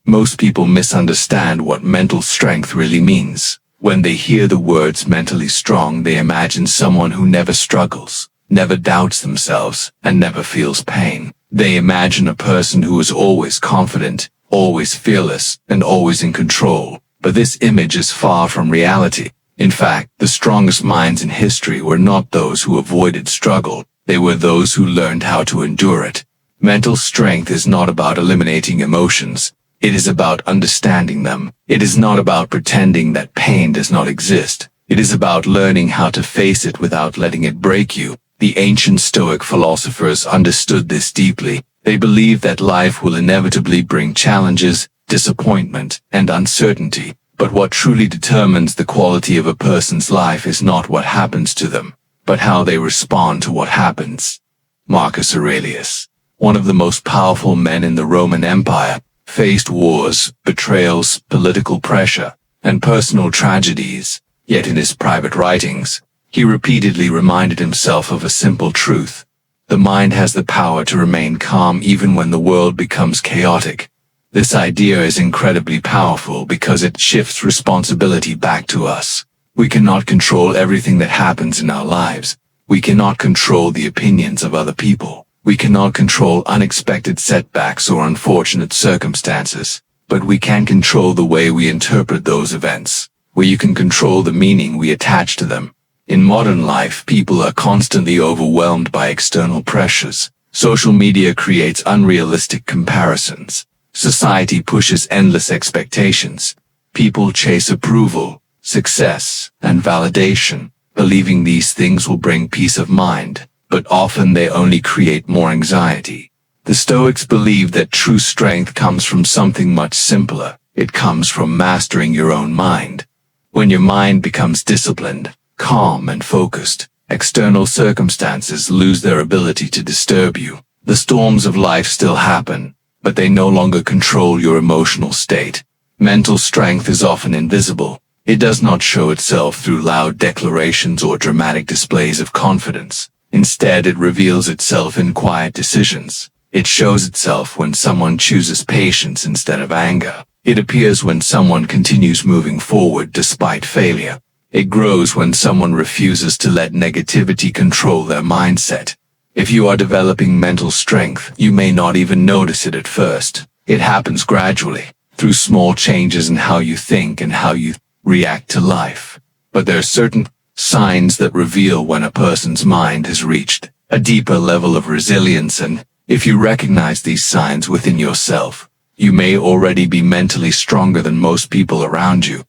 Most people misunderstand what mental strength really means. When they hear the words mentally strong, they imagine someone who never struggles, never doubts themselves, and never feels pain. They imagine a person who is always confident, always fearless, and always in control. But this image is far from reality. In fact, the strongest minds in history were not those who avoided struggle. They were those who learned how to endure it. Mental strength is not about eliminating emotions. It is about understanding them. It is not about pretending that pain does not exist. It is about learning how to face it without letting it break you. The ancient Stoic philosophers understood this deeply. They believed that life will inevitably bring challenges, disappointment, and uncertainty. But what truly determines the quality of a person's life is not what happens to them, but how they respond to what happens. Marcus Aurelius, one of the most powerful men in the Roman Empire, faced wars, betrayals, political pressure, and personal tragedies. Yet in his private writings, he repeatedly reminded himself of a simple truth. The mind has the power to remain calm even when the world becomes chaotic. This idea is incredibly powerful because it shifts responsibility back to us. We cannot control everything that happens in our lives. We cannot control the opinions of other people. We cannot control unexpected setbacks or unfortunate circumstances, but we can control the way we interpret those events, where you can control the meaning we attach to them. In modern life, people are constantly overwhelmed by external pressures. Social media creates unrealistic comparisons. Society pushes endless expectations. People chase approval, success, and validation, believing these things will bring peace of mind. But often they only create more anxiety. The Stoics believe that true strength comes from something much simpler. It comes from mastering your own mind. When your mind becomes disciplined, calm, and focused, external circumstances lose their ability to disturb you. The storms of life still happen, but they no longer control your emotional state. Mental strength is often invisible. It does not show itself through loud declarations or dramatic displays of confidence. Instead, it reveals itself in quiet decisions. It shows itself when someone chooses patience instead of anger. It appears when someone continues moving forward despite failure. It grows when someone refuses to let negativity control their mindset. If you are developing mental strength, you may not even notice it at first. It happens gradually, through small changes in how you think and how you react to life. But there are certain signs that reveal when a person's mind has reached a deeper level of resilience, and if you recognize these signs within yourself, you may already be mentally stronger than most people around you.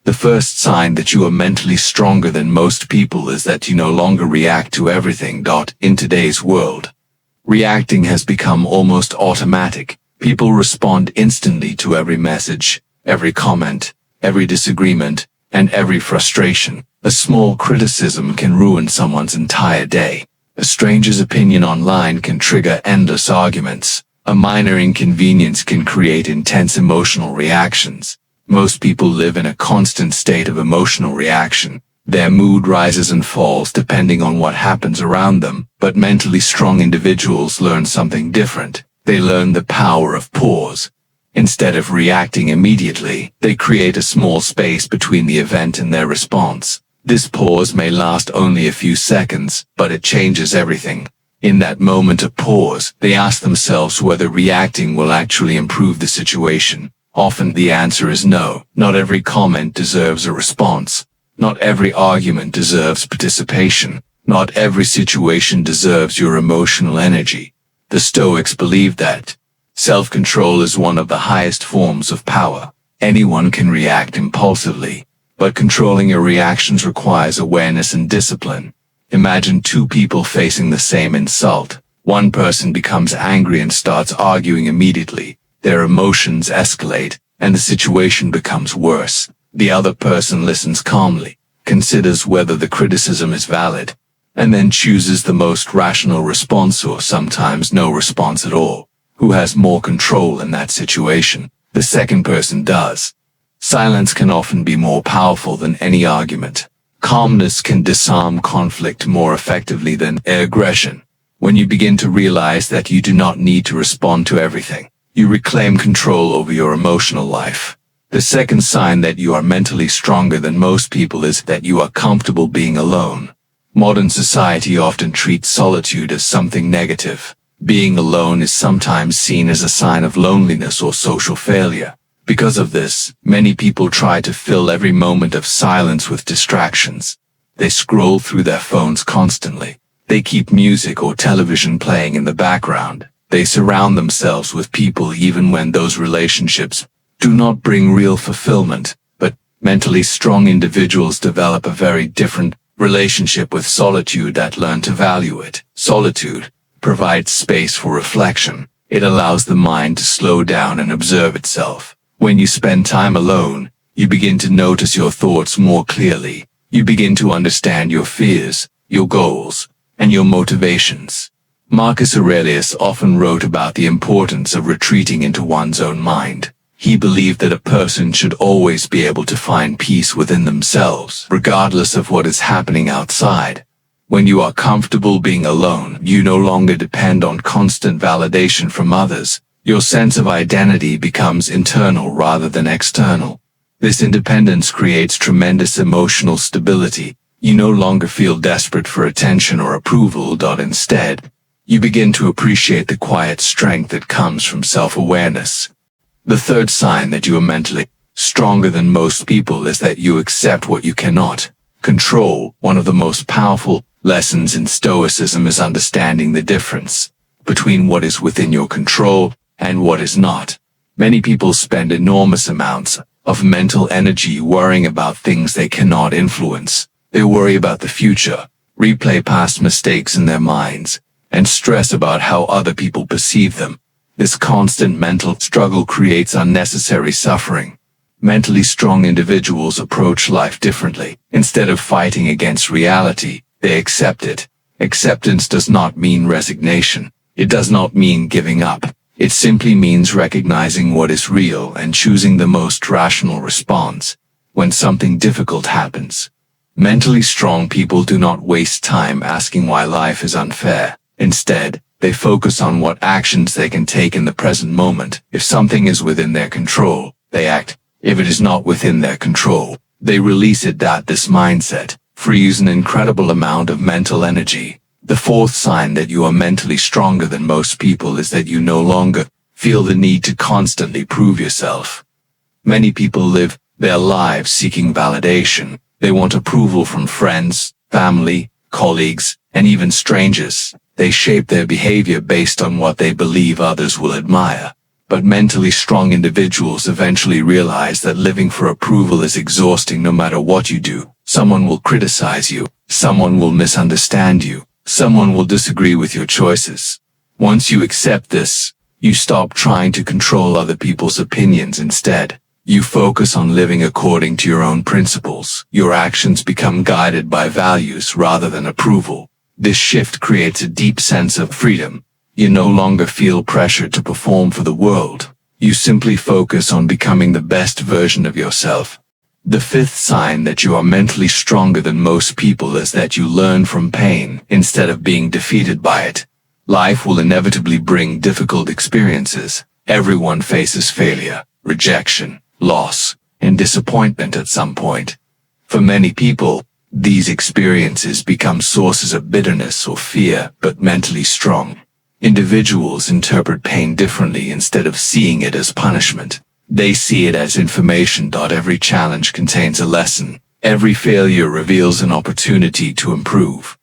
The first sign that you are mentally stronger than most people is that you no longer react to everything. In today's world, reacting has become almost automatic. People respond instantly to every message, every comment, every disagreement, and every frustration. A small criticism can ruin someone's entire day. A stranger's opinion online can trigger endless arguments. A minor inconvenience can create intense emotional reactions. Most people live in a constant state of emotional reaction. Their mood rises and falls depending on what happens around them. But mentally strong individuals learn something different. They learn the power of pause. Instead of reacting immediately, they create a small space between the event and their response. This pause may last only a few seconds, but it changes everything. In that moment of pause, they ask themselves whether reacting will actually improve the situation. Often the answer is no. Not every comment deserves a response. Not every argument deserves participation. Not every situation deserves your emotional energy. The Stoics believe that self-control is one of the highest forms of power. Anyone can react impulsively, but controlling your reactions requires awareness and discipline. Imagine two people facing the same insult. One person becomes angry and starts arguing immediately. Their emotions escalate, and the situation becomes worse. The other person listens calmly, considers whether the criticism is valid, and then chooses the most rational response, or sometimes no response at all. Who has more control in that situation? The second person does. Silence can often be more powerful than any argument. Calmness can disarm conflict more effectively than aggression. When you begin to realize that you do not need to respond to everything, You reclaim control over your emotional life. The second sign that you are mentally stronger than most people is that you are comfortable being alone. Modern society often treats solitude as something negative. Being alone is sometimes seen as a sign of loneliness or social failure. Because of this, many people try to fill every moment of silence with distractions. They scroll through their phones constantly. They keep music or television playing in the background. They surround themselves with people even when those relationships do not bring real fulfillment. But mentally strong individuals develop a very different relationship with solitude that learn to value it. Solitude provides space for reflection. It allows the mind to slow down and observe itself. When you spend time alone, you begin to notice your thoughts more clearly. You begin to understand your fears, your goals, and your motivations. Marcus Aurelius often wrote about the importance of retreating into one's own mind. He believed that a person should always be able to find peace within themselves, regardless of what is happening outside. When you are comfortable being alone, you no longer depend on constant validation from others. Your sense of identity becomes internal rather than external. This independence creates tremendous emotional stability. You no longer feel desperate for attention or approval. Instead, you begin to appreciate the quiet strength that comes from self-awareness. The third sign that you are mentally stronger than most people is that you accept what you cannot control. One of the most powerful lessons in Stoicism is understanding the difference between what is within your control and what is not. Many people spend enormous amounts of mental energy worrying about things they cannot influence. They worry about the future, replay past mistakes in their minds, and stress about how other people perceive them. This constant mental struggle creates unnecessary suffering. Mentally strong individuals approach life differently. Instead of fighting against reality, they accept it. Acceptance does not mean resignation. It does not mean giving up. It simply means recognizing what is real and choosing the most rational response when something difficult happens. Mentally strong people do not waste time asking why life is unfair. Instead, they focus on what actions they can take in the present moment. If something is within their control, they act. If it is not within their control, they release it. This mindset frees an incredible amount of mental energy. The fourth sign that you are mentally stronger than most people is that you no longer feel the need to constantly prove yourself. Many people live their lives seeking validation. They want approval from friends, family, colleagues, and even strangers. They shape their behavior based on what they believe others will admire. But mentally strong individuals eventually realize that living for approval is exhausting. No matter what you do, someone will criticize you, someone will misunderstand you, someone will disagree with your choices. Once you accept this, you stop trying to control other people's opinions. Instead, you focus on living according to your own principles. Your actions become guided by values rather than approval. This shift creates a deep sense of freedom. You no longer feel pressured to perform for the world. You simply focus on becoming the best version of yourself. The fifth sign that you are mentally stronger than most people is that you learn from pain instead of being defeated by it. Life will inevitably bring difficult experiences. Everyone faces failure, rejection, loss, and disappointment at some point. For many people, these experiences become sources of bitterness or fear. But mentally strong individuals interpret pain differently. Instead of seeing it as punishment, they see it as information. Every challenge contains a lesson. Every failure reveals an opportunity to improve.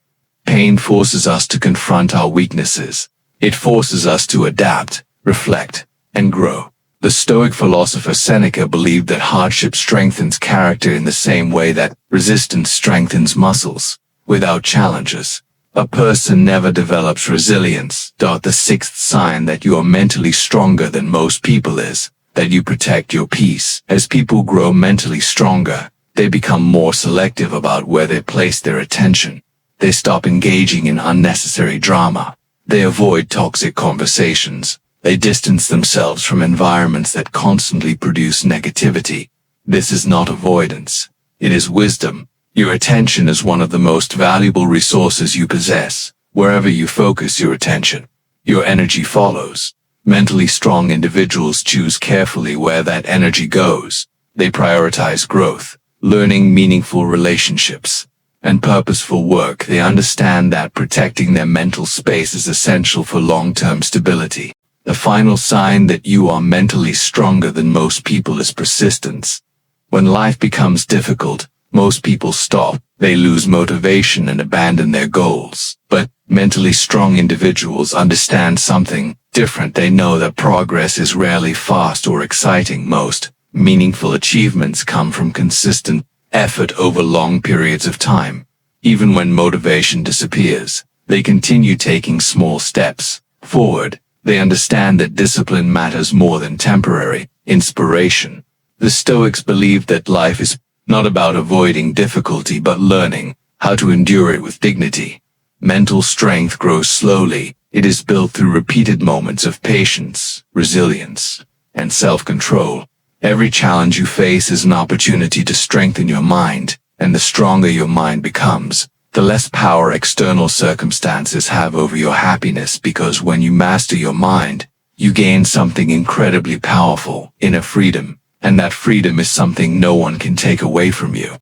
Pain forces us to confront our weaknesses. It forces us to adapt, reflect, and grow. The Stoic philosopher Seneca believed that hardship strengthens character in the same way that resistance strengthens muscles. Without challenges, a person never develops resilience. The sixth sign that you are mentally stronger than most people is that you protect your peace. As people grow mentally stronger, they become more selective about where they place their attention. They stop engaging in unnecessary drama. They avoid toxic conversations. They distance themselves from environments that constantly produce negativity. This is not avoidance. It is wisdom. Your attention is one of the most valuable resources you possess. Wherever you focus your attention, your energy follows. Mentally strong individuals choose carefully where that energy goes. They prioritize growth, learning, meaningful relationships, and purposeful work. They understand that protecting their mental space is essential for long-term stability. The final sign that you are mentally stronger than most people is persistence. When life becomes difficult, most people stop. They lose motivation and abandon their goals. But mentally strong individuals understand something different. They know that progress is rarely fast or exciting. Most meaningful achievements come from consistent effort over long periods of time. Even when motivation disappears, they continue taking small steps forward. They understand that discipline matters more than temporary inspiration. The Stoics believed that life is not about avoiding difficulty but learning how to endure it with dignity. Mental strength grows slowly. It is built through repeated moments of patience, resilience, and self-control. Every challenge you face is an opportunity to strengthen your mind, and the stronger your mind becomes, the less power external circumstances have over your happiness, because when you master your mind, you gain something incredibly powerful, inner freedom, and that freedom is something no one can take away from you.